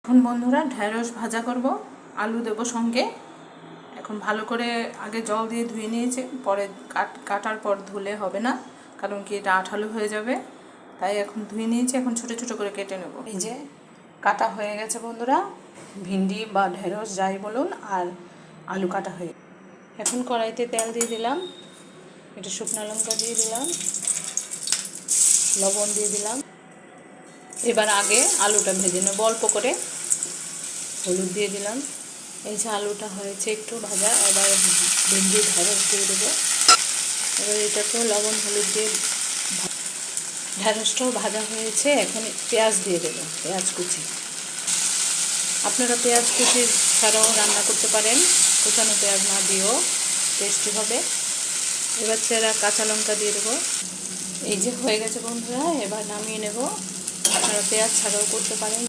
এখন বন্ধুরা ঢেঁড়স ভাজা করব, আলু দেবো সঙ্গে। এখন ভালো করে আগে জল দিয়ে ধুয়ে নিয়েছি, পরে কাটার পর ধুলে হবে না, কারণ কি এটা আঠালো হয়ে যাবে, তাই এখন ধুয়ে নিয়েছি। এখন ছোটো ছোটো করে কেটে নেব। এই যে কাটা হয়ে গেছে বন্ধুরা, ভিন্ডি বা ঢেঁড়স যাই বলুন, আর আলু কাটা হয়ে। এখন কড়াইতে তেল দিয়ে দিলাম, একটু শুকনো লঙ্কা দিয়ে দিলাম, লবণ দিয়ে দিলাম। এবার আগে আলুটা ভেজে নেব অল্প করে, হলুদ দিয়ে দিলাম। এই যে আলুটা হয়েছে একটু ভাজা, এবার ভিন্ডি ঢেঁড়স দিয়ে দেবো। এবার এটাকেও লবণ হলুদ দিয়ে, ঢেঁড়সটাও ভাজা হয়েছে। এখন পেঁয়াজ দিয়ে দেবো, পেঁয়াজ কুচি। আপনারা পেঁয়াজ কুচি ছাড়াও রান্না করতে পারেন, কুচানো পেঁয়াজ না দিয়েও টেস্টি হবে। এবার চেরা কাঁচা লঙ্কা দিয়ে দেবো। এই যে হয়ে গেছে বন্ধুরা, এবার নামিয়ে নেব। আপনারা পেঁয়াজ ছাড়াও করতে পারেন।